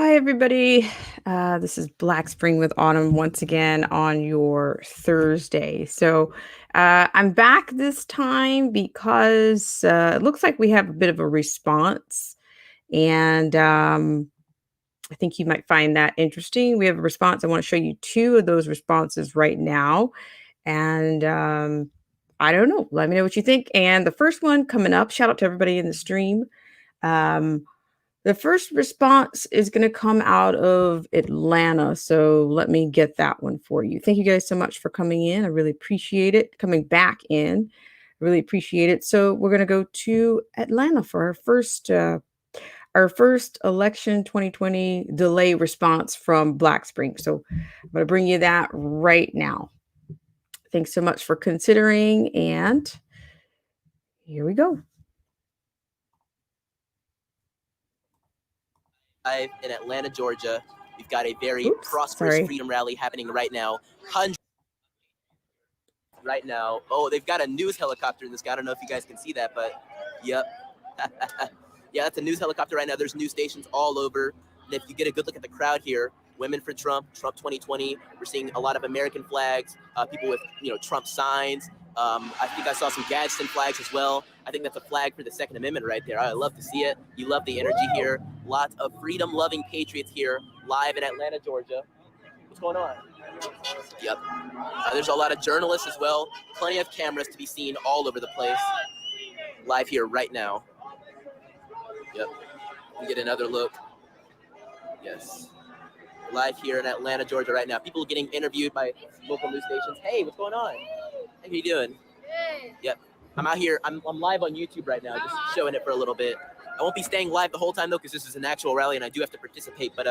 Hi, everybody. This is Black Spring with Autumn once again on your Thursday. I'm back this time because it looks like we have a bit of a response, and I think you might find that interesting. We have a response. I want to show you two of those responses right now, and I don't know. Let me know what you think. And the first one coming up, shout out to everybody in the stream. Um, the first response is going to come out of Atlanta. So let me get that one for you. Thank you guys so much for coming in. I really appreciate it. Coming back in. I really appreciate it. So we're going to go to Atlanta for our first election 2020 delay response from Black Spring. So I'm going to bring you that right now. Thanks so much for considering, and here we go. In Atlanta, Georgia. We've got a very prosperous freedom rally happening right now. Right now. Oh, they've got a news helicopter in the sky. I don't know if you guys can see that, but yep. Yeah, that's a news helicopter right now. There's news stations all over. And if you get a good look at the crowd here, Women for Trump, Trump 2020, we're seeing a lot of American flags, people with, Trump signs. I think I saw some Gadsden flags as well. I think that's a flag for the Second Amendment right there. I love to see it. You love the energy here. Lots of freedom-loving patriots here, live in Atlanta, Georgia. What's going on? Yep. There's a lot of journalists as well. Plenty of cameras to be seen all over the place. Live here right now. Yep. We get another look. Yes. Live here in Atlanta, Georgia right now. People getting interviewed by local news stations. Hey, what's going on? How you doing? Good. Yep. I'm out here. I'm live on YouTube right now, just showing it for a little bit. I won't be staying live the whole time though, because this is an actual rally and I do have to participate. But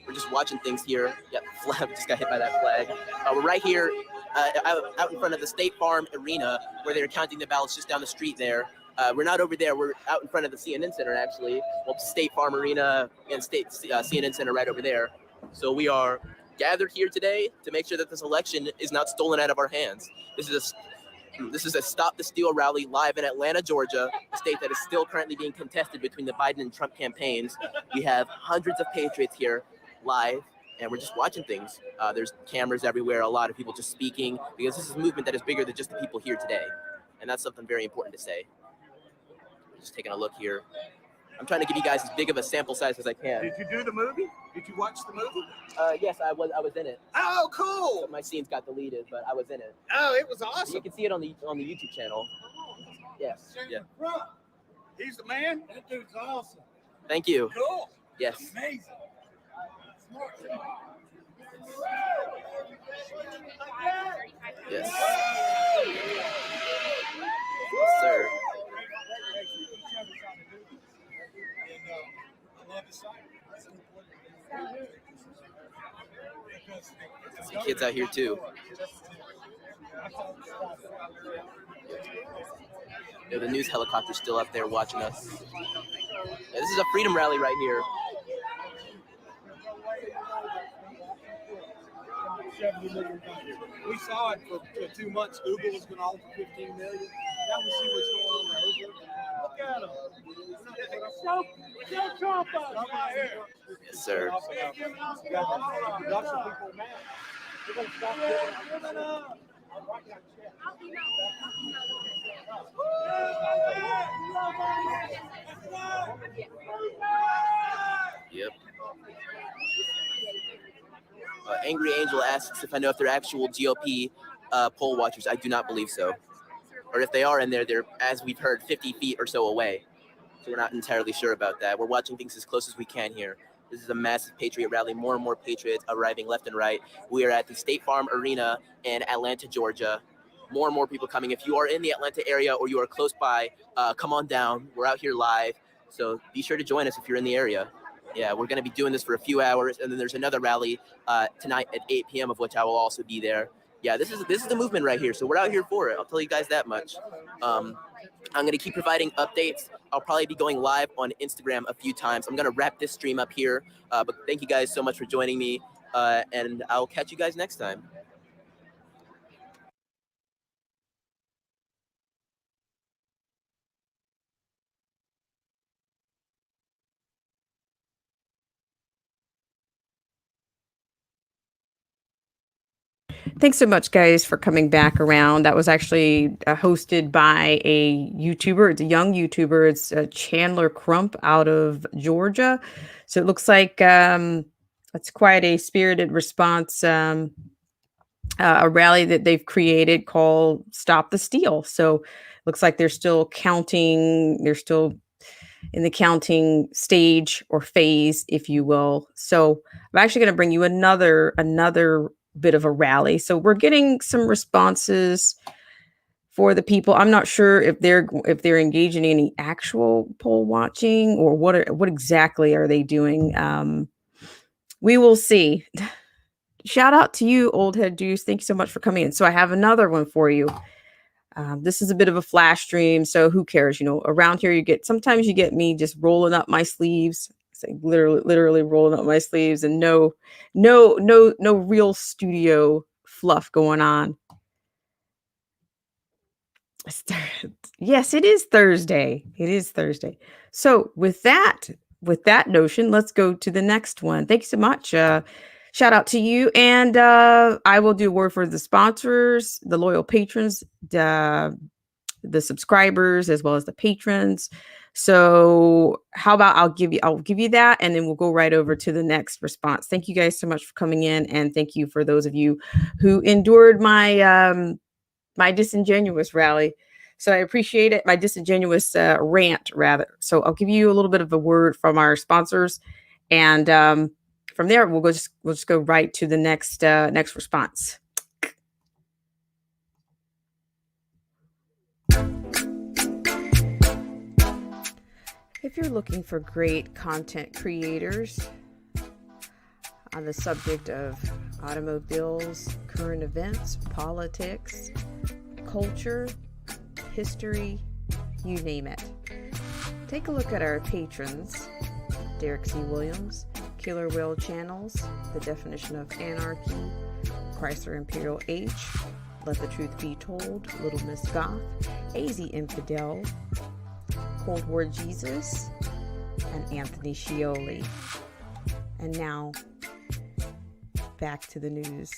we're just watching things here. Yep. Flag just got hit by that flag. We're right here out in front of the State Farm Arena where they're counting the ballots just down the street there. We're not over there. We're out in front of the CNN Center, actually. Well, State Farm Arena and CNN Center right over there. So we are gathered here today to make sure that this election is not stolen out of our hands. This is a Stop the Steal rally live in Atlanta, Georgia, a state that is still currently being contested between the Biden and Trump campaigns. We have hundreds of patriots here live, and we're just watching things. There's cameras everywhere, a lot of people just speaking, because this is a movement that is bigger than just the people here today. And that's something very important to say. Just taking a look here. I'm trying to give you guys as big of a sample size as I can. Did you do the movie? Did you watch the movie? Yes, I was in it. Oh, cool! So my scenes got deleted, but I was in it. Oh, it was awesome. So you can see it on the YouTube channel. Yes. Yeah. He's the man. That dude's awesome. Thank you. Cool. Yes. Amazing. Smart. Yes. Yes, sir. Some kids out here too. The news helicopter's still up there watching us. Yeah, this is a freedom rally right here. We saw it for 2 months. Google was going to offer $15 million. Now we see what's going on there. Look at them. Show Trump up right here. Yes, sir. Yep. Angry Angel asks if I know if they're actual GOP poll watchers. I do not believe so. Or if they are in there, they're, as we've heard, 50 feet or so away. So we're not entirely sure about that. We're watching things as close as we can here. This is a massive patriot rally. More and more patriots arriving left and right. We are at the State Farm Arena in Atlanta, Georgia. More and more people coming. If you are in the Atlanta area or you are close by, come on down. We're out here live. So be sure to join us if you're in the area. Yeah, we're going to be doing this for a few hours. And then there's another rally tonight at 8 p.m. of which I will also be there. Yeah, this is the movement right here. So we're out here for it. I'll tell you guys that much. I'm going to keep providing updates. I'll probably be going live on Instagram a few times. I'm going to wrap this stream up here. But thank you guys so much for joining me. And I'll catch you guys next time. Thanks so much, guys, for coming back around. That was actually hosted by a YouTuber. It's a young YouTuber. It's Chandler Crump out of Georgia. So it looks like it's quite a spirited response, a rally that they've created called Stop the Steal. So looks like they're still counting. They're still in the counting stage or phase, if you will. So I'm actually going to bring you another bit of a rally. So we're getting some responses for the people. I'm not sure if they're engaging in any actual poll watching or what exactly are they doing. We will see. Shout out to you, Old Head Deuce. Thank you so much for coming in. So I have another one for you. This is a bit of a flash stream, so who cares? You know, around here sometimes you get me just rolling up my sleeves. It's like literally rolling up my sleeves, and no real studio fluff going on. Yes, it is Thursday. It is Thursday. So with that notion, let's go to the next one. Thank you so much. Shout out to you. And I will do a word for the sponsors, the loyal patrons, the subscribers, as well as the patrons. So how about I'll give you that, and then we'll go right over to the next response. Thank you guys so much for coming in, and thank you for those of you who endured my my disingenuous rally. So I appreciate it. My disingenuous rant, rather. So I'll give you a little bit of a word from our sponsors, and from there we'll just go right to the next response. If you're looking for great content creators on the subject of automobiles, current events, politics, culture, history, you name it, take a look at our patrons: Derek C. Williams, Killer Whale Channels, The Definition of Anarchy, Chrysler Imperial H, Let the Truth Be Told, Little Miss Goth, AZ Infidel, Cold War Jesus, and Anthony Scioli. And now, back to the news.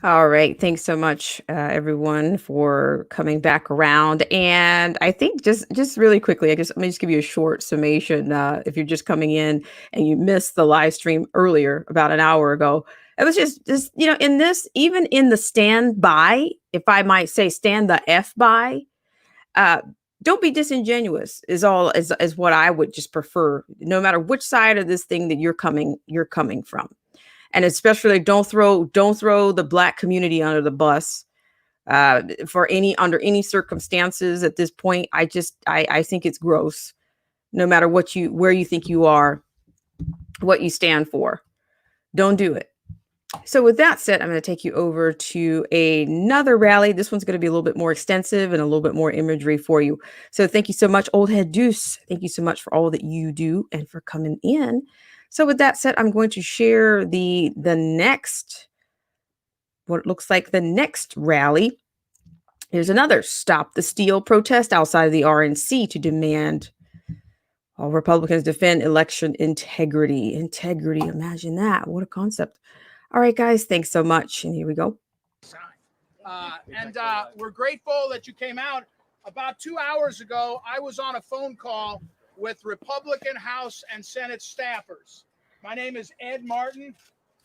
All right. Thanks so much, everyone, for coming back around. And I think just really quickly, I guess let me just give you a short summation. If you're just coming in and you missed the live stream earlier, about an hour ago, it was just in this, even in the stand by, if I might say, stand the F by. Don't be disingenuous is what I would just prefer, no matter which side of this thing that you're coming from. And especially don't throw the Black community under the bus under any circumstances at this point. I think it's gross, no matter where you think you are, what you stand for. Don't do it. So with that said, I'm going to take you over to another rally. This one's going to be a little bit more extensive and a little bit more imagery for you. So thank you so much, Old Head Deuce. Thank you so much for all that you do and for coming in. So with that said, I'm going to share the next, what looks like the next rally. Here's another Stop the Steal protest outside of the RNC to demand all Republicans defend election integrity. Integrity, imagine that. What a concept. All right, guys, thanks so much. And here we go. We're grateful that you came out. About 2 hours ago, I was on a phone call with Republican House and Senate staffers. My name is Ed Martin.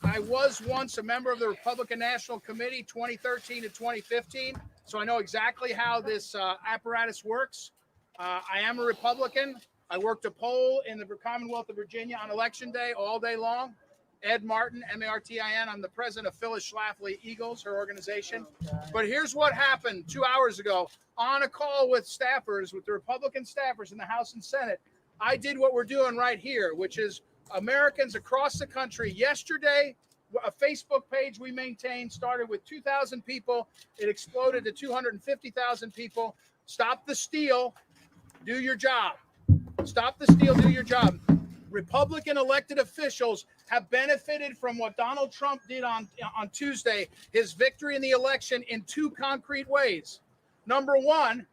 I was once a member of the Republican National Committee 2013 to 2015, so I know exactly how this apparatus works. I am a Republican. I worked a poll in the Commonwealth of Virginia on Election Day all day long. Ed Martin, M-A-R-T-I-N. I'm the president of Phyllis Schlafly Eagles, her organization. But here's what happened 2 hours ago. On a call with staffers, with the Republican staffers in the House and Senate, I did what we're doing right here, which is Americans across the country. Yesterday, a Facebook page we maintained started with 2,000 people. It exploded to 250,000 people. Stop the steal. Do your job. Stop the steal. Do your job. Republican elected officials have benefited from what Donald Trump did on Tuesday, his victory in the election, in two concrete ways. Number one,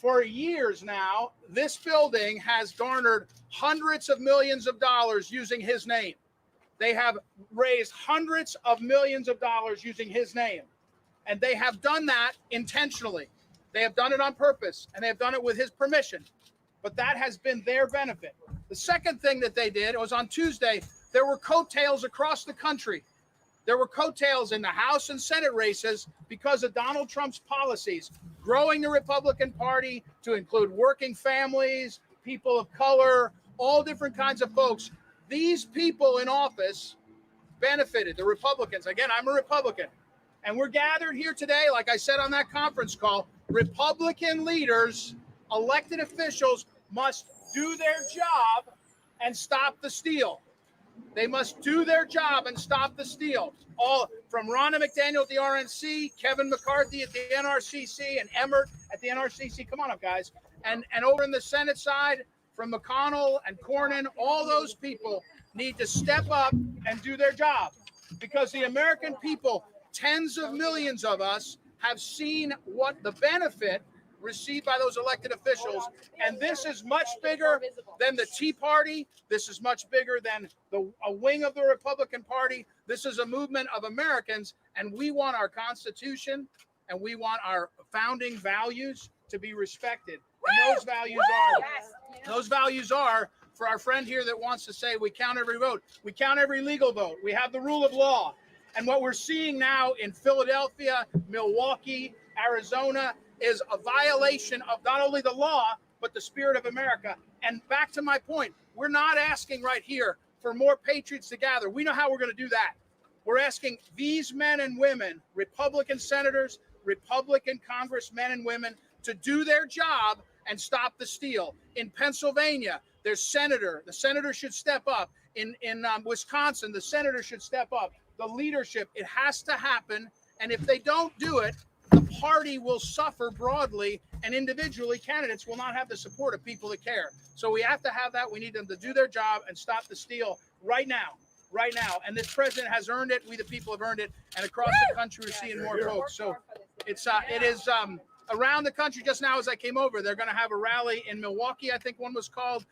For years now, this building has garnered hundreds of millions of dollars using his name. They have raised hundreds of millions of dollars using his name. And they have done that intentionally. They have done it on purpose, and they have done it with his permission. But that has been their benefit. The second thing that they did, it was on Tuesday, there were coattails across the country. There were coattails in the House and Senate races because of Donald Trump's policies, growing the Republican Party to include working families, people of color, all different kinds of folks. These people in office benefited, the Republicans. Again, I'm a Republican. And we're gathered here today, like I said on that conference call, Republican leaders, elected officials must do their job and stop the steal. They must do their job and stop the steal. All from Ronna McDaniel at the RNC, Kevin McCarthy at the NRCC, and Emmert at the NRCC. Come on up, guys. And over in the Senate side, from McConnell and Cornyn, all those people need to step up and do their job. Because the American people, tens of millions of us, have seen what the benefit received by those elected officials. And this is much bigger than the Tea Party. This is much bigger than a wing of the Republican Party. This is a movement of Americans, and we want our Constitution and we want our founding values to be respected. And those values are for our friend here that wants to say we count every vote. We count every legal vote. We have the rule of law. And what we're seeing now in Philadelphia, Milwaukee, Arizona, is a violation of not only the law, but the spirit of America. And back to my point, we're not asking right here for more patriots to gather. We know how we're going to do that. We're asking these men and women, Republican senators, Republican congressmen and women, to do their job and stop the steal. In Pennsylvania, there's the senator should step up. In Wisconsin, the senator should step up. The leadership, it has to happen. And if they don't do it, the party will suffer broadly, and individually candidates will not have the support of people that care. So we have to have that. We need them to do their job and stop the steal right now. And this president has earned it. We, the people, have earned it. And across the country, we're seeing more folks. So it is around the country. Just now, as I came over, they're going to have a rally in Milwaukee. I think one was called.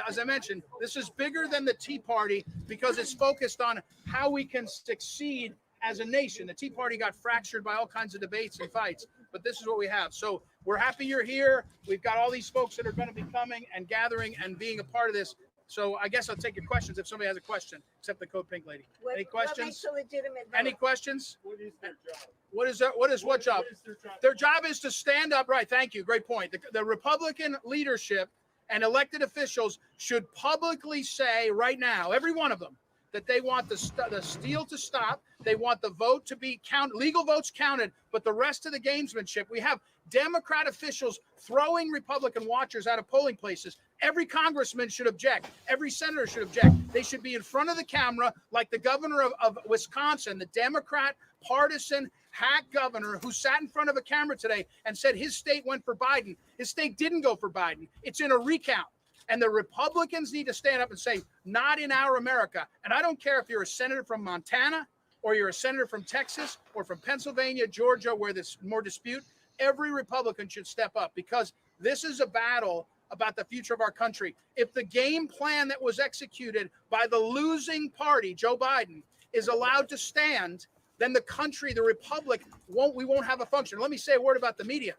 As I mentioned, this is bigger than the Tea Party because it's focused on how we can succeed as a nation. The Tea Party got fractured by all kinds of debates and fights, but this is what we have. So we're happy you're here. We've got all these folks that are going to be coming and gathering and being a part of this. So I guess I'll take your questions if somebody has a question, except the Code Pink lady. Any questions? What makes a legitimate vote? Any questions? What is their job? What is that? What job? What is their job? Their job is to stand up. Right. Thank you. Great point. The Republican leadership and elected officials should publicly say right now, every one of them, that they want the steal to stop. They want the vote to be counted, legal votes counted, but the rest of the gamesmanship. We have Democrat officials throwing Republican watchers out of polling places. Every congressman should object. Every senator should object. They should be in front of the camera like the governor of Wisconsin, the Democrat partisan hack governor who sat in front of a camera today and said his state went for Biden. His state didn't go for Biden. It's in a recount. And the Republicans need to stand up and say, not in our America. And I don't care if you're a senator from Montana or you're a senator from Texas or from Pennsylvania, Georgia, where there's more dispute. Every Republican should step up because this is a battle about the future of our country. If the game plan that was executed by the losing party, Joe Biden, is allowed to stand, then the country, the republic, we won't have a function. Let me say a word about the media.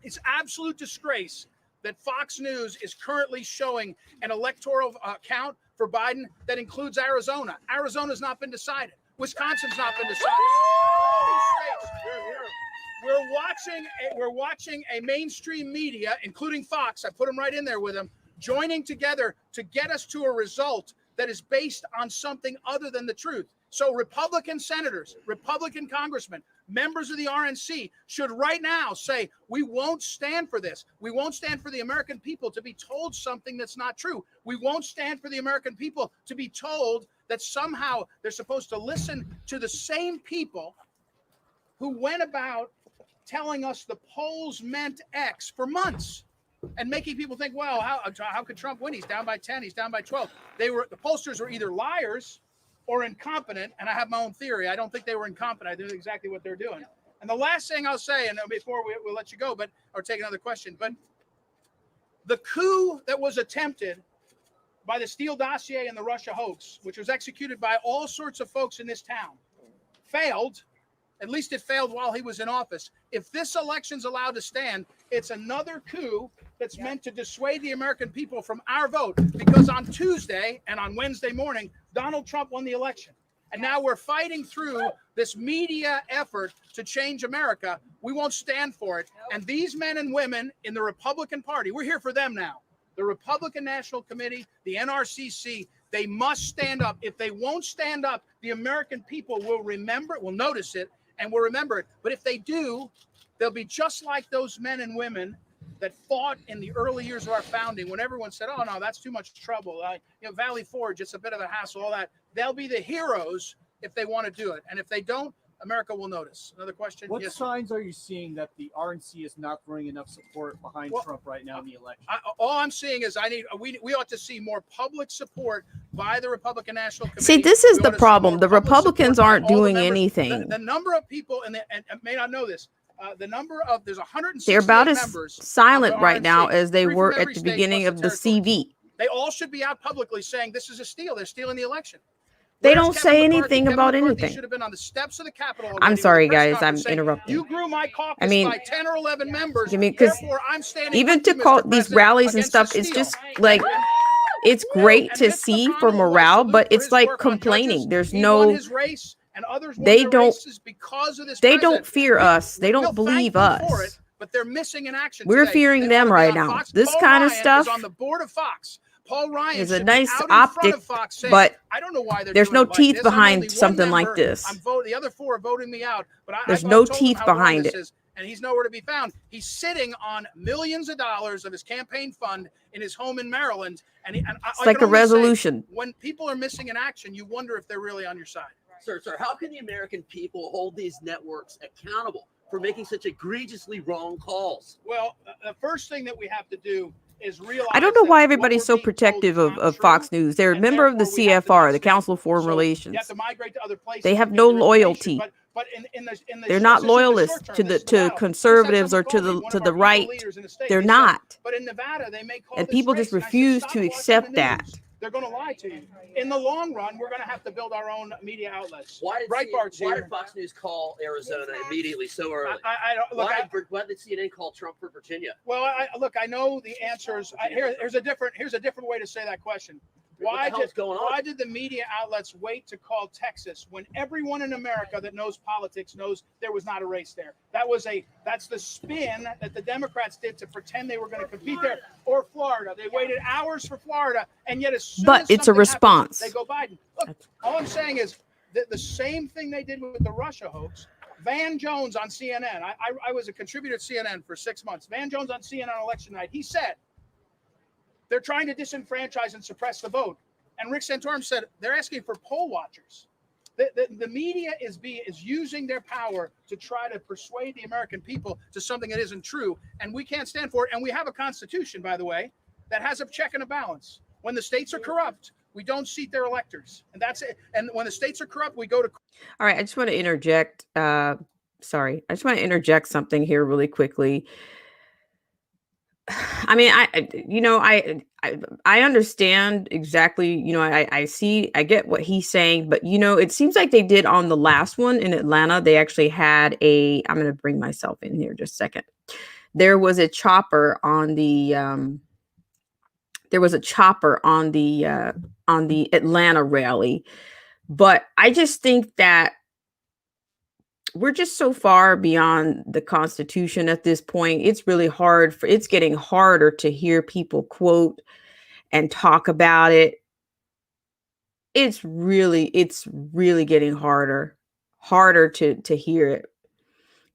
It's absolute disgrace that Fox News is currently showing an electoral count for Biden that includes Arizona. Arizona's not been decided. Wisconsin's not been decided. All these states. We're watching a mainstream media, including Fox, I put them right in there with them, joining together to get us to a result that is based on something other than the truth. So Republican senators, Republican congressmen, members of the RNC should right now say, we won't stand for this. We won't stand for the American people to be told something that's not true. We won't stand for the American people to be told that somehow they're supposed to listen to the same people who went about telling us the polls meant X for months and making people think, well, how could Trump win? He's down by 10, he's down by 12. The pollsters were either liars or incompetent, and I have my own theory. I don't think they were incompetent. I think exactly what they're doing. And the last thing I'll say, and before we'll let you go, or take another question, but The coup that was attempted by the Steele dossier and the Russia hoax, which was executed by all sorts of folks in this town, failed. At least it failed while he was in office. If this election's allowed to stand, it's another coup that's meant to dissuade the American people from our vote. Because on Tuesday and on Wednesday morning, Donald Trump won the election. And now we're fighting through this media effort to change America. We won't stand for it. And these men and women in the Republican Party, we're here for them now. The Republican National Committee, the NRCC, they must stand up. If they won't stand up, the American people will remember, will notice it, and will remember it. But if they do, they'll be just like those men and women that fought in the early years of our founding when everyone said, oh, no, that's too much trouble. Valley Forge, it's a bit of a hassle, all that. They'll be the heroes if they want to do it. And if they don't, America will notice. Another question? What yes, signs are you seeing that the RNC is not throwing enough support behind Trump right now in the election? All I'm seeing is we ought to see more public support by the Republican National Committee. See, this is We the ought to see problem. more The public Republicans support by aren't all the doing members. anything. The number of people, and may not know this, the number of, there's 168 They're about as members silent of the right now RNC, as they 3 were from at every the state beginning plus of the territory. CV. They all should be out publicly saying this is a steal. They're stealing the election. They Where's don't Kevin say McCarthy? anything Kevin about McCarthy anything. should have been on the steps of the Capitol already I'm with a sorry, press guys. I'm conference saying, interrupting. You grew my caucus I mean, by 10 or 11 members. I mean, 'cause therefore, I'm standing even with to you, call Mr. these President, rallies and against stuff, a it's steal. just like, it's great And to Mitch see McConnell for was morale, salute but for it's his like work on complaining. judges. There's He won no, his race, and others won they their don't, races because of this they president. don't fear us. They We'll don't thank believe them for us. it, but they're missing in action We're today. fearing They them wanna be right on now. Fox. This Paul kind of Ryan stuff is on the board of Fox. Paul Ryan is a should be nice out in front optic, of Fox saying, but I don't know why they're there's doing no it like teeth this. I'm behind only one something like member. this. I'm voting. The other 4 are voting me out, but There's I've no told them teeth how wrong behind this it. is, and he's nowhere to be found. He's sitting on millions of dollars of his campaign fund in his home in Maryland, and It's like a resolution. When people are missing in action, you wonder if they're really on your side. Sir, how can the American people hold these networks accountable for making such egregiously wrong calls? Well, the first thing that we have to do is realize. I don't know that why what everybody's we're so being told protective is of not Fox true, News. They're a and member of the therefore we have to CFR, not the stand. Council of Foreign So Relations. You have to migrate to other places. They have and no get your information. loyalty. But in the They're this not isn't the loyalists short term, to this is to battle. conservatives Just or had to someone the call to me, one the of our right. leaders in the state. They're They said, not. But in Nevada, they may call And this people race. just And I said, refuse "Stop to watching accept the that. news. They're going to lie to you. In the long run, we're going to have to build our own media outlets. Why did Breitbart's why here. did Fox News call Arizona immediately so early? I don't look. Why did CNN call Trump for Virginia? Well, look. I know the answers. Here's a different way to say that question. What the hell's going on? Why did the media outlets wait to call Texas when everyone in America that knows politics knows there was not a race there? That's the spin that the Democrats did to pretend they were going to compete there. Or Florida. They waited hours for Florida, and yet as soon But as it's a something response. happens, they go Biden. Look, all I'm saying is that the same thing they did with the Russia hoax. Van Jones on CNN. I was a contributor at CNN for 6 months. Van Jones on CNN on election night. He said, they're trying to disenfranchise and suppress the vote. And Rick Santorum said, they're asking for poll watchers. The media is using their power to try to persuade the American people to something that isn't true. And we can't stand for it. And we have a constitution, by the way, that has a check and a balance. When the states are corrupt, we don't seat their electors. And that's it. And when the states are corrupt, we go to. All right, I just want to interject. Sorry, I just want to interject something here really quickly. I mean, I understand exactly, I get what he's saying, but it seems like they did on the last one in Atlanta. They actually had I'm going to bring myself in here just a second. There was a chopper on the Atlanta rally, but I just think that we're just so far beyond the Constitution at this point. It's really hard it's getting harder to hear people quote and talk about it. It's really getting harder to hear it,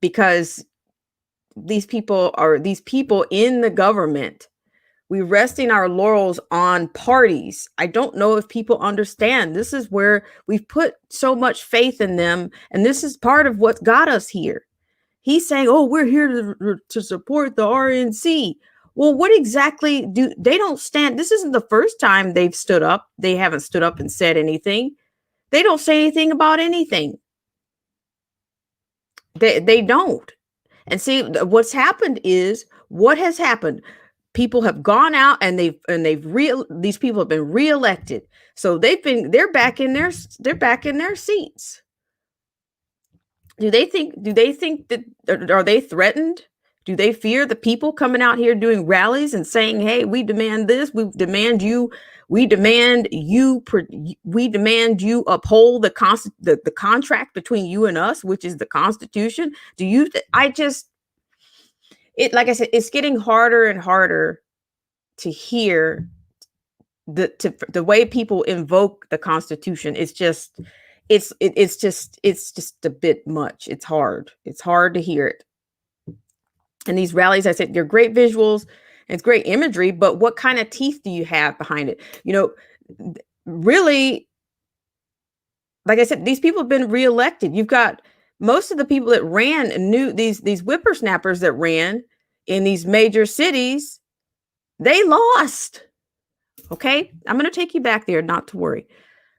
because these people in the government, we're resting our laurels on parties. I don't know if people understand. This is where we've put so much faith in them, and this is part of what got us here. He's saying, "Oh, we're here to support the RNC." Well, what exactly they don't stand? This isn't the first time they've stood up. They haven't stood up and said anything. They don't say anything about anything. They don't. And see, what has happened? people have gone out and these people have been reelected. So they're back in their seats. Do they think that, are they threatened? Do they fear the people coming out here doing rallies and saying, hey, we demand this, we demand you uphold the contract between you and us, which is the Constitution? Like I said, it's getting harder and harder to hear the way people invoke the Constitution. It's just a bit much. It's hard to hear it. And these rallies, I said, they're great visuals, it's great imagery, but what kind of teeth do you have behind it? Really, like I said, these people have been reelected. You've got most of the people that ran these whippersnappers that ran in these major cities, they lost. Okay, I'm going to take you back there, not to worry.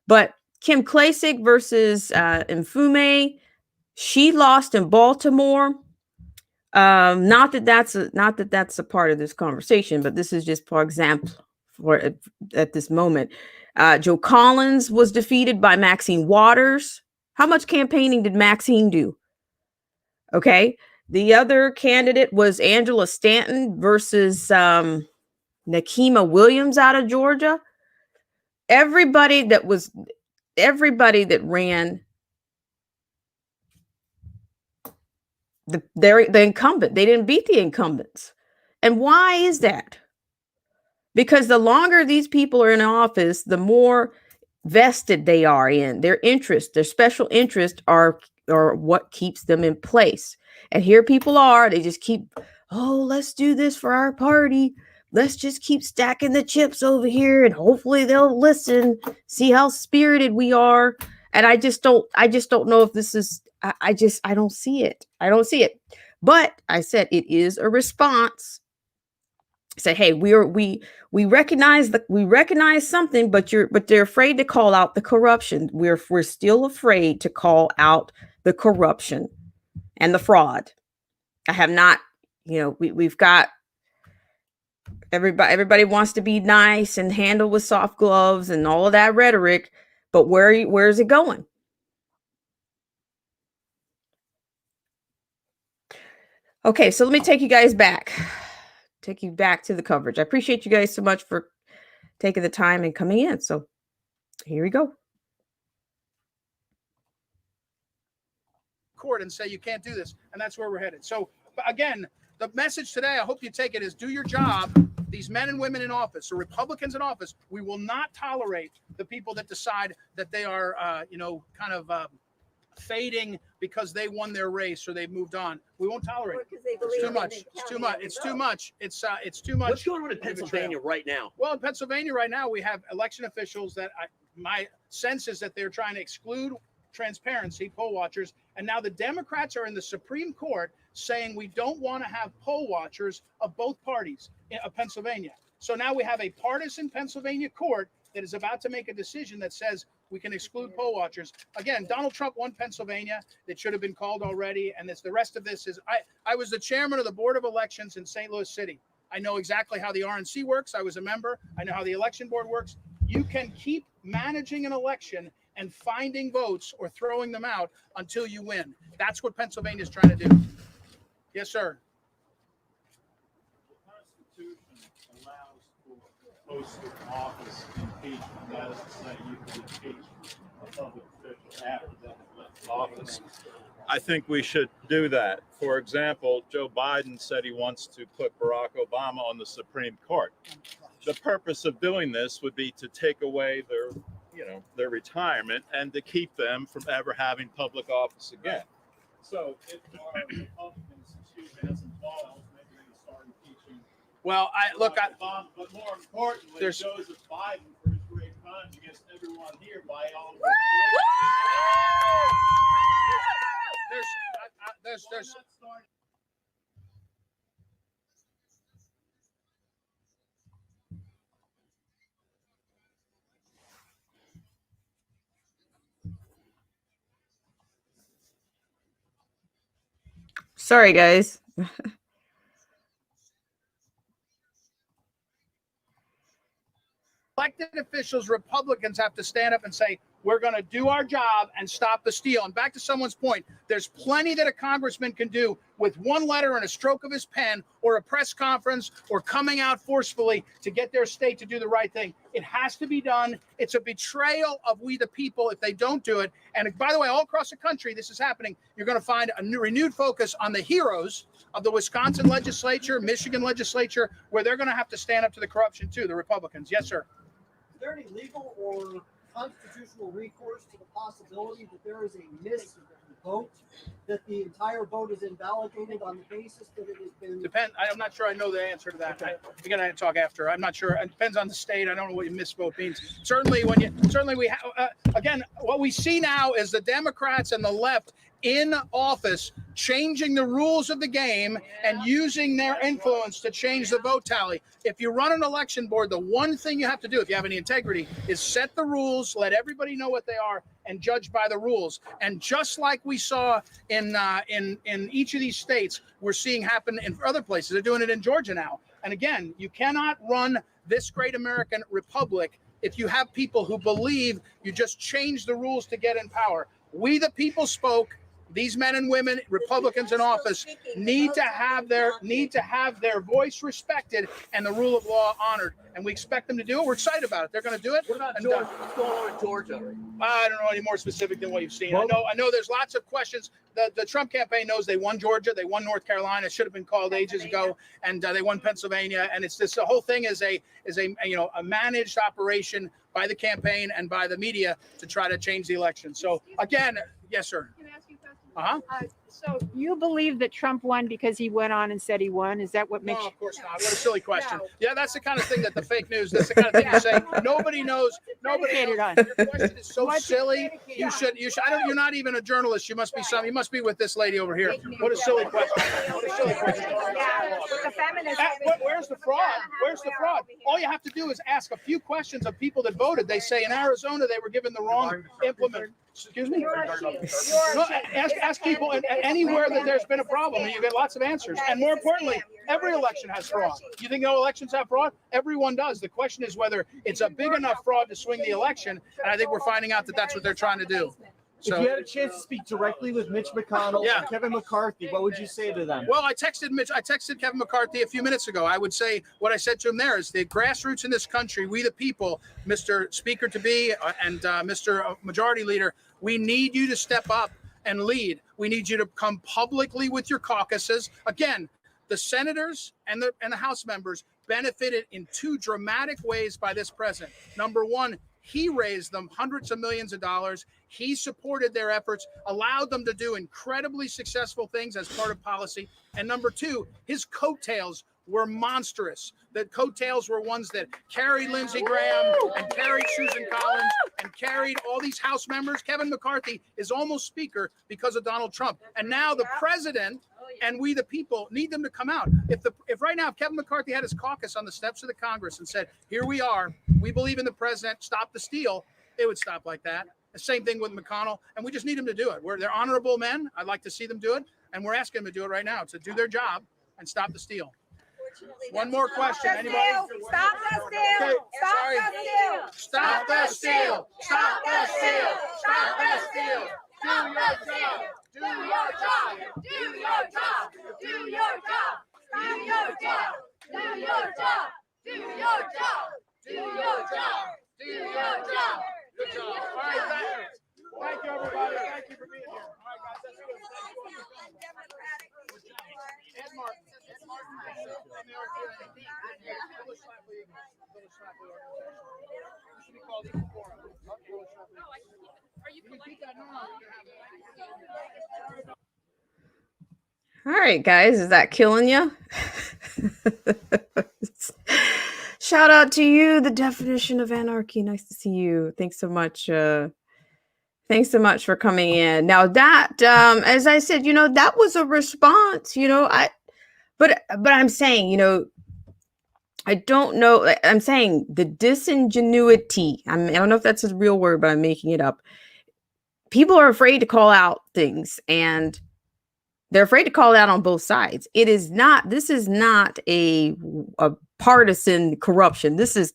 But Kim Klacik versus Mfume, she lost in Baltimore. Not that that's a part of this conversation, but this is just for example at this moment. Joe Collins was defeated by Maxine Waters. How much campaigning did Maxine do? Okay. The other candidate was Angela Stanton versus Nakima Williams out of Georgia. Everybody that ran the incumbent, they didn't beat the incumbents. And why is that? Because the longer these people are in office, the more vested they are in their interests. Their special interests are what keeps them in place. And here people are, they just keep, let's do this for our party. Let's just keep stacking the chips over here and hopefully they'll listen, see how spirited we are. And I just don't know if this is, I don't see it. I don't see it. But I said it is a response. Say, hey, we recognize something, but they're afraid to call out the corruption. We're still afraid to call out the corruption and the fraud. I have not, we've got everybody wants to be nice and handle with soft gloves and all of that rhetoric, but where is it going? Okay, so let me take you guys back. Take you back to the coverage. I appreciate you guys so much for taking the time and coming in. So here we go. Court and say you can't do this, and that's where we're headed. So again, the message today, I hope you take it, is do your job. These men and women in office, or Republicans in office, we will not tolerate the people that decide that they are, fading because they won their race or they've moved on. We won't tolerate it. It's too much. It's too much. It's too much. It's too much. What's going on in Pennsylvania right now? Well, in Pennsylvania right now, we have election officials that my sense is that they're trying to exclude transparency, poll watchers. And now the Democrats are in the Supreme Court saying we don't want to have poll watchers of both parties of Pennsylvania. So now we have a partisan Pennsylvania court that is about to make a decision that says we can exclude poll watchers. Again, Donald Trump won Pennsylvania. That should have been called already. And the rest of this is, I was the chairman of the Board of Elections in St. Louis City. I know exactly how the RNC works. I was a member. I know how the election board works. You can keep managing an election and finding votes or throwing them out until you win. That's what Pennsylvania is trying to do. Yes, sir. The Constitution allows for posted office impeachment. That is to say, you can impeach a public official after they have left office. I think we should do that. For example, Joe Biden said he wants to put Barack Obama on the Supreme Court. The purpose of doing this would be to take away their retirement and to keep them from ever having public office again. So if our Republicans choose as involved, maybe we can start impeaching. Well, Obama, but more importantly, Joseph Biden for his great crimes against everyone here by all. There's Sorry, guys. elected officials, Republicans, have to stand up and say, we're going to do our job and stop the steal. And back to someone's point, there's plenty that a congressman can do with one letter and a stroke of his pen, or a press conference, or coming out forcefully to get their state to do the right thing. It has to be done. It's a betrayal of we the people if they don't do it. And by the way, all across the country, this is happening. You're going to find a renewed focus on the heroes of the Wisconsin legislature, Michigan legislature, where they're going to have to stand up to the corruption too, the Republicans. Yes, sir. Is there any legal or constitutional recourse to the possibility that there is a misvote, that the entire vote is invalidated on the basis that it has been? I'm not sure I know the answer to that. We're going to talk after. I'm not sure. It depends on the state. I don't know what misvote means. Certainly, again, what we see now is the Democrats and the left in office changing the rules of the game and using their influence to change the vote tally. If you run an election board, the one thing you have to do, if you have any integrity, is set the rules, let everybody know what they are, and judge by the rules. And just like we saw in each of these states, we're seeing happen in other places. They're doing it in Georgia now. And again, you cannot run this great American republic if you have people who believe you just change the rules to get in power. We the people spoke. These men and women, Republicans in office, need to have their voice respected and the rule of law honored. And we expect them to do it. We're excited about it. They're going to do it. What about Georgia? What's going on in Georgia? I don't know any more specific than what you've seen. I know there's lots of questions. The Trump campaign knows they won Georgia, they won North Carolina. It should have been called ages ago, and they won Pennsylvania. And it's this, the whole thing is a managed operation by the campaign and by the media to try to change the election. So again, yes, sir. Can I ask you a question? Uh-huh. So you believe that Trump won because he went on and said he won? Is that what makes No, you? of course not. What a silly question. No. Yeah, that's the kind of thing that the fake news, that's the kind of thing you say. Nobody knows. Nobody knows. Predicated on. Your question is so What's it silly. predicated You on? should, you're not even a journalist. You must be you must be with this lady over here. What a silly question. What a silly question. The feminist. Where's the fraud? Where's the fraud? All you have to do is ask a few questions of people that voted. They say in Arizona they were given the wrong implement. Excuse me? No, ask people anywhere that there's been a problem, and you get lots of answers. And more importantly, every election has fraud. You think no elections have fraud? Everyone does. The question is whether it's a big enough fraud to swing the election, and I think we're finding out that that's what they're trying to do. If you So, had a chance to speak directly with Mitch McConnell Yeah. and Kevin McCarthy, what would you say to them? well, I texted Kevin McCarthy a few minutes ago. I would say what I said to him there is the grassroots in this country, we the people, Mr. Speaker to be and Mr. Majority Leader, we need you to step up and lead. We need you to come publicly with your caucuses. Again, the senators and the House members benefited in two dramatic ways by this president. Number one, he raised them hundreds of millions of dollars. He supported their efforts, allowed them to do incredibly successful things as part of policy. And number two, his coattails were monstrous. The coattails were ones that carried Lindsey Graham and carried Susan Collins and carried all these House members. Kevin McCarthy is almost Speaker because of Donald Trump. And now the president and we the people need them to come out. If right now, if Kevin McCarthy had his caucus on the steps of the Congress and said, here we are, we believe in the president, stop the steal, it would stop like that. The same thing with McConnell. And we just need them to do it. They're honorable men. I'd like to see them do it. And we're asking them to do it right now, to do their job and stop the steal. One more question. Anybody? Stop the steal! Okay, Stop sorry. the steal! Stop the steal! Stop the steal! Stop the steal! Do your job! Do your job! Do your job! Do your job! Do your job! Do your job! Do your job! Do your job! Good job. All right, thank you, everybody. Thank you for being here. All right, guys, that's good. Ed Martin. Ed Martin. Village Schlafly Eagles. Village Schlafly organization. It should be called Eagle Forum. Village Schlafly Eagles. You can keep that. No, you can have it. All right, guys, is that killing you? Shout out to you, the definition of anarchy. Nice to see you. Thanks so much. Thanks so much for coming in. Now that, as I said, that was a response. But I'm saying, I don't know. I'm saying the disingenuity. I don't know if that's a real word, but I'm making it up. People are afraid to call out things, and they're afraid to call it out on both sides. This is not a partisan corruption. This is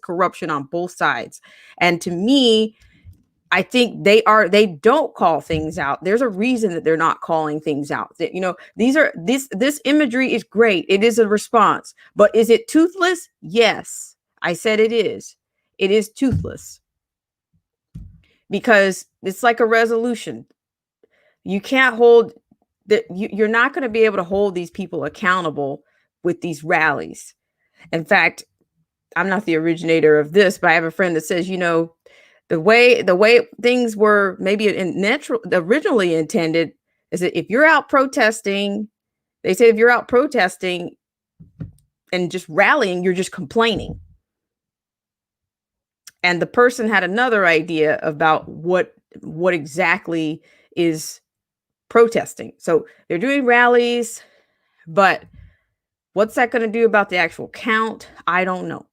corruption on both sides. And to me, I think they don't call things out. There's a reason that they're not calling things out. That, you know, this imagery is great. It is a response, but is it toothless? Yes, I said it is. It is toothless because it's like a resolution. You can't hold that. You're not going to be able to hold these people accountable with these rallies. In fact, I'm not the originator of this, but I have a friend that says, you know, the way things were maybe originally intended is that if you're out protesting, they say if you're out protesting and just rallying, you're just complaining. And the person had another idea about what exactly is protesting. So they're doing rallies, but what's that going to do about the actual count? I don't know.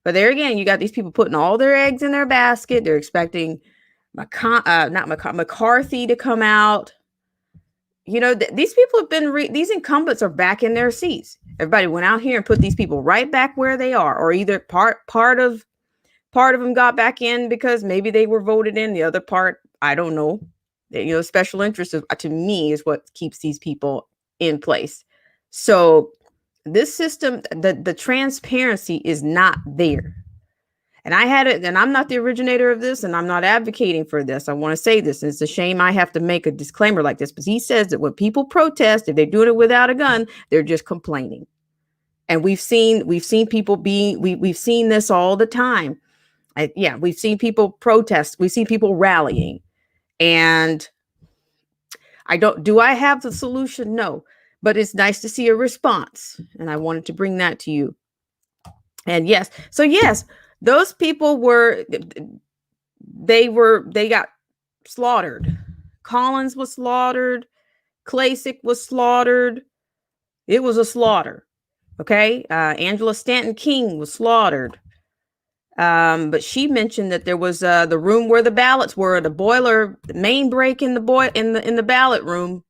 But there again, you got these people putting all their eggs in their basket. They're expecting McCarthy to come out. You know, these people have been, these incumbents are back in their seats. Everybody went out here and put these people right back where they are, or either part of them got back in because maybe they were voted in. The other part, I don't know. You know, special interest to me is what keeps these people in place. So this system, the transparency is not there. And I had it, and I'm not the originator of this, and I'm not advocating for this. I want to say this, and it's a shame I have to make a disclaimer like this, but he says that when people protest, if they're doing it without a gun, they're just complaining. And we've seen people we've seen this all the time. We've seen people protest. We've seen people rallying. And do I have the solution? No. But it's nice to see a response. And I wanted to bring that to you. And yes, those people they got slaughtered. Collins was slaughtered. Klacik was slaughtered. It was a slaughter. Okay. Angela Stanton King was slaughtered. But she mentioned that there was the room where the ballots were, the boiler, the main break in the ballot room.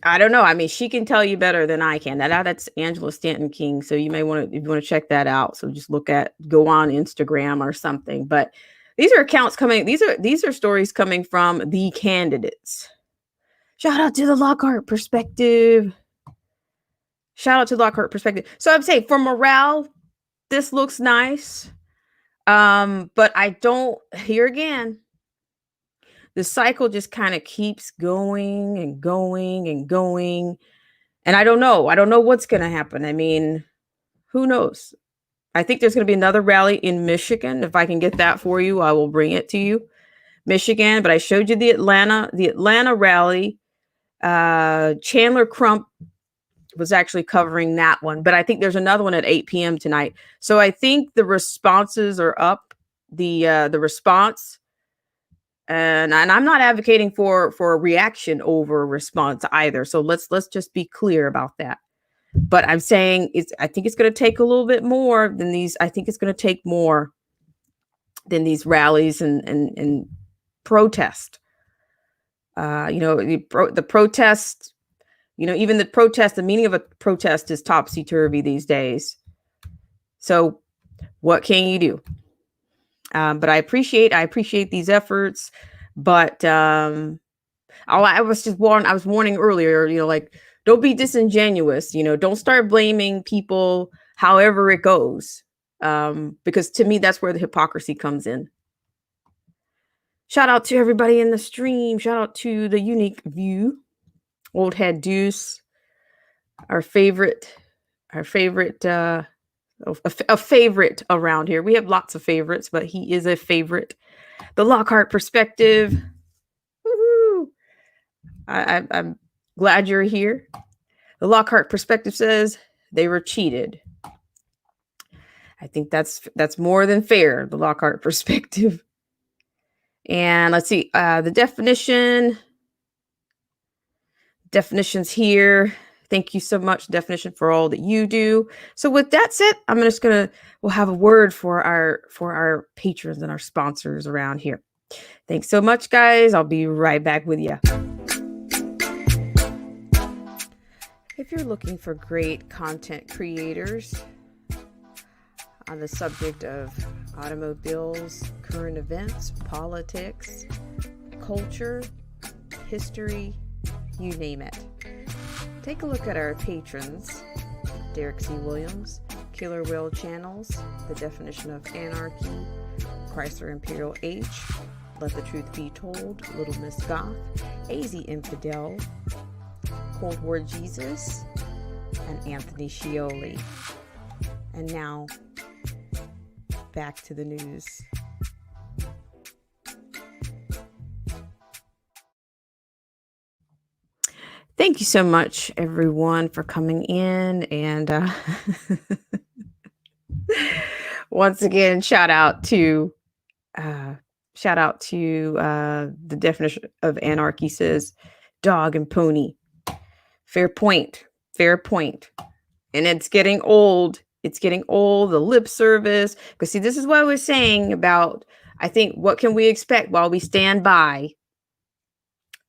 I don't know. I mean, she can tell you better than I can. That's Angela Stanton King. So you may want to check that out. So just go on Instagram or something. But these are accounts coming. These are stories coming from the candidates. Shout out to the Lockhart Perspective. So I'm saying for morale, this looks nice. But I don't, here again, the cycle just kind of keeps going and going and going. And I don't know what's going to happen. I mean, who knows? I think there's going to be another rally in Michigan. If I can get that for you, I will bring it to you. Michigan, but I showed you the Atlanta rally. Chandler Crump was actually covering that one, but I think there's another one at 8 p.m. tonight. So I think the responses are up. The response, and I'm not advocating for a reaction over a response either. So let's just be clear about that. But I'm saying I think it's going to take a little bit more than these. I think it's going to take more than these rallies and protest. The protest. Even the protest, the meaning of a protest is topsy-turvy these days. So what can you do? But I appreciate these efforts. But I was warning earlier, don't be disingenuous. Don't start blaming people however it goes. Because to me, that's where the hypocrisy comes in. Shout out to everybody in the stream. Shout out to the Unique View. Old Head Deuce, our favorite, a favorite around here. We have lots of favorites, but he is a favorite. The Lockhart Perspective. Woohoo! I'm glad you're here. The Lockhart Perspective says they were cheated. I think that's more than fair. The Lockhart Perspective. And let's see, the definitions here. Thank you so much, Definition, for all that you do. So with that said, we'll have a word for our patrons and our sponsors around here. Thanks so much, guys. I'll be right back with you. If you're looking for great content creators on the subject of automobiles, current events, politics, culture, history, you name it, take a look at our patrons: Derek C. Williams, Killer Whale Channels, The Definition of Anarchy, Chrysler Imperial H, Let the Truth Be Told, Little Miss Goth, AZ Infidel, Cold War Jesus, and Anthony Scioli. And now, back to the news. Thank you so much, everyone, for coming in. And once again, shout out to The Definition of Anarchy says, dog and pony. Fair point. Fair point. And it's getting old. It's getting old. The lip service. Because see, this is what I was saying about, I think, what can we expect while we stand by?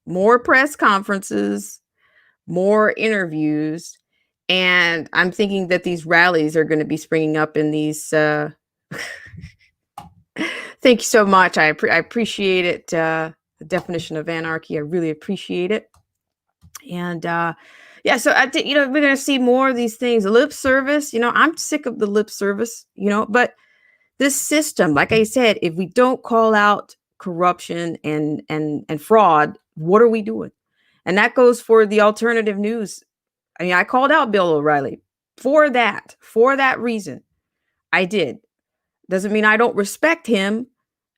More press conferences, more interviews. And I'm thinking that these rallies are going to be springing up in these. Thank you so much. I appreciate it. The Definition of Anarchy. I really appreciate it. And yeah, so I think, we're going to see more of these things. Lip service, I'm sick of the lip service, but this system, like I said, if we don't call out corruption and fraud, what are we doing? And that goes for the alternative news. I mean, I called out Bill O'Reilly for that reason. I did. Doesn't mean I don't respect him,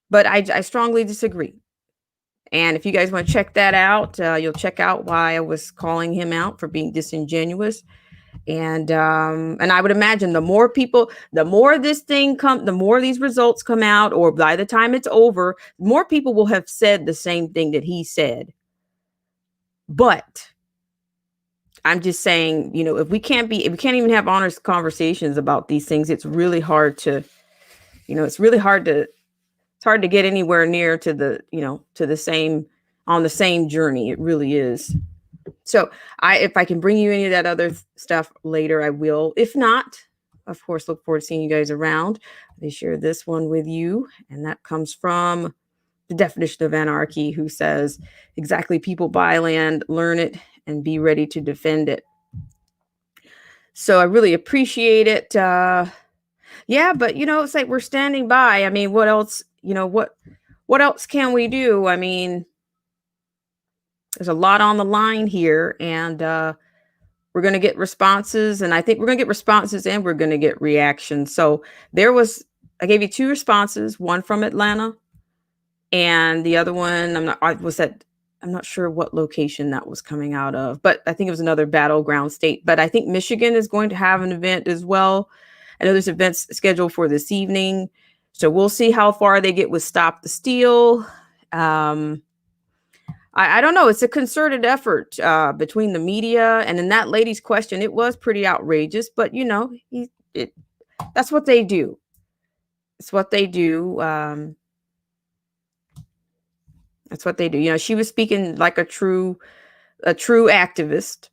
but I strongly disagree. And if you guys want to check that out, you'll check out why I was calling him out for being disingenuous. And I would imagine the more this thing the more these results come out, or by the time it's over, more people will have said the same thing that he said. But I'm just saying, if we can't even have honest conversations about these things, it's really hard to, it's hard to get anywhere near to the, to the same, on the same journey. It really is. So if I can bring you any of that other stuff later, I will. If not, of course, look forward to seeing you guys around. They share this one with you. And that comes from The Definition of Anarchy, who says, exactly, people buy land, learn it, and be ready to defend it. So I really appreciate it. Yeah, but it's like we're standing by. I mean, what else? What else can we do? I mean, there's a lot on the line here, and we're going to get responses, and I think we're going to get responses, and we're going to get reactions. So I gave you 2 responses, one from Atlanta, and the other one, I'm not sure what location that was coming out of, but I think it was another battleground state. But I think Michigan is going to have an event as well. I know there's events scheduled for this evening. So we'll see how far they get with Stop the Steal. I don't know. It's a concerted effort between the media. And in that lady's question, it was pretty outrageous. But, that's what they do. It's what they do. That's what they do. She was speaking like a true activist.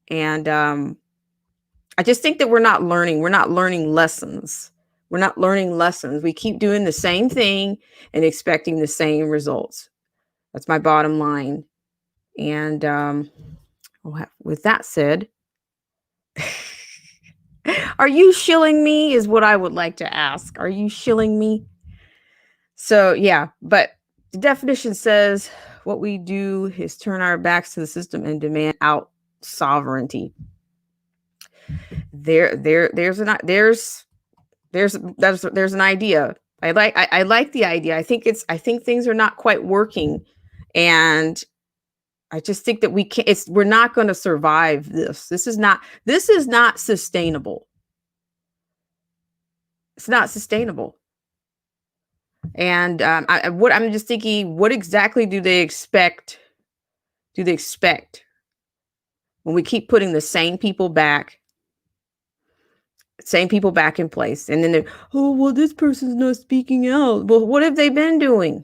And I just think that we're not learning. We're not learning lessons. We're not learning lessons. We keep doing the same thing and expecting the same results. That's my bottom line. And with that said, are you shilling me is what I would like to ask. Are you shilling me? So, yeah, but the definition says what we do is turn our backs to the system and demand out sovereignty. There's an idea. I like the idea. I think things are not quite working, and I just think that we're not going to survive this. This is not sustainable. It's not sustainable. And I'm just thinking, what exactly do they expect? When we keep putting the same people back in place, and then this person's not speaking out. Well, what have they been doing?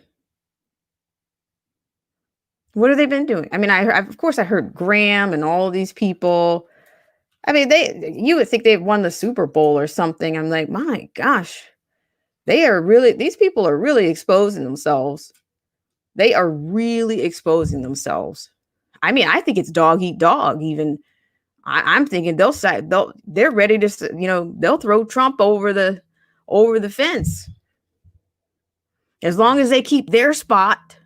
What have they been doing? I mean, of course I heard Graham and all these people, I mean, you would think they've won the Super Bowl or something. I'm like, my gosh, these people are really exposing themselves. They are really exposing themselves. I mean, I think it's dog eat dog. Even I'm thinking they're ready to, they'll throw Trump over the fence as long as they keep their spot.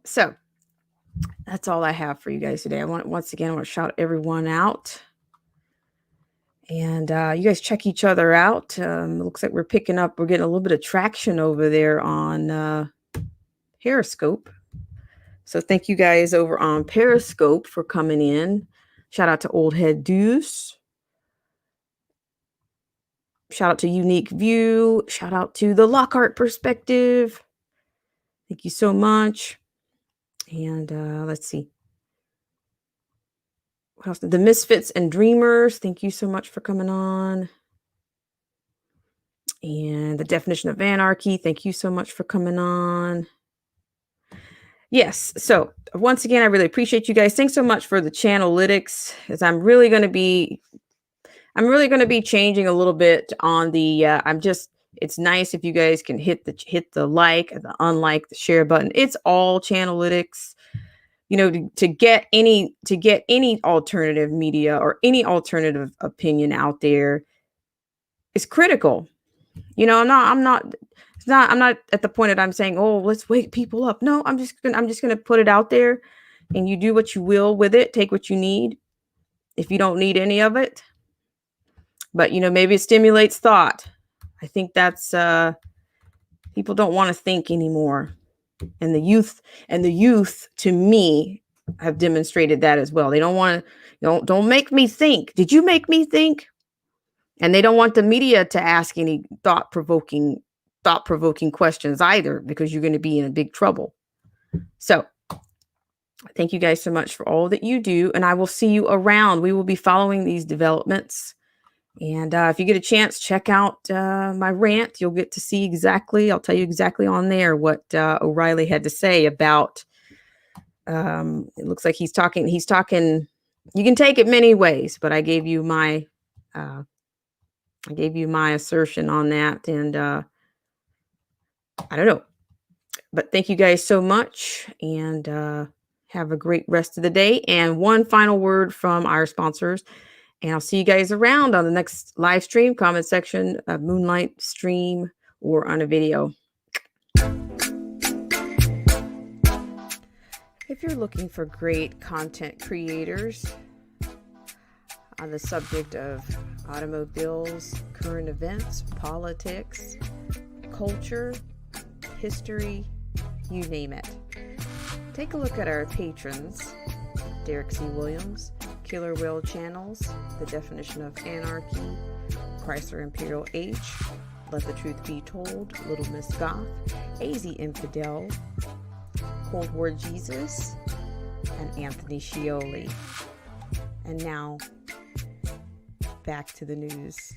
So that's all I have for you guys today. I want to shout everyone out. And you guys check each other out. Looks like we're getting a little bit of traction over there on Periscope. So thank you guys over on Periscope for coming in. Shout out to Old Head Deuce. Shout out to Unique View. Shout out to the Lockhart Perspective. Thank you so much. And let's see. What else? The Misfits and Dreamers. Thank you so much for coming on. And the Definition of Anarchy. Thank you so much for coming on. Yes. So once again, I really appreciate you guys. Thanks so much for the Channelytics, as I'm really going to be changing a little bit on the, it's nice if you guys can hit the like, the unlike, the share button. It's all Channelytics, to get any alternative media or any alternative opinion out there is critical. I'm not at the point that I'm saying, oh, let's wake people up. No, I'm just going to put it out there, and you do what you will with it. Take what you need. If you don't need any of it, but maybe it stimulates thought. I think that's people don't want to think anymore. And the youth to me have demonstrated that as well. They don't want to, don't make me think. Did you make me think? And they don't want the media to ask any thought-provoking questions either, because you're going to be in a big trouble. So thank you guys so much for all that you do. And I will see you around. We will be following these developments. And if you get a chance, check out my rant. You'll get to see I'll tell you exactly on there what O'Reilly had to say about, it looks like he's talking, you can take it many ways, but I gave you my assertion on that. And I don't know, but thank you guys so much, and have a great rest of the day. And one final word from our sponsors. And I'll see you guys around on the next live stream, comment section, Moonlight stream, or on a video. If you're looking for great content creators on the subject of automobiles, current events, politics, culture, history, you name it, take a look at our patrons: Derek C. Williams, Killer Whale Channels, The Definition of Anarchy, Chrysler Imperial H, Let the Truth Be Told, Little Miss Goth, AZ Infidel, Cold War Jesus, and Anthony Scioli. And now, back to the news.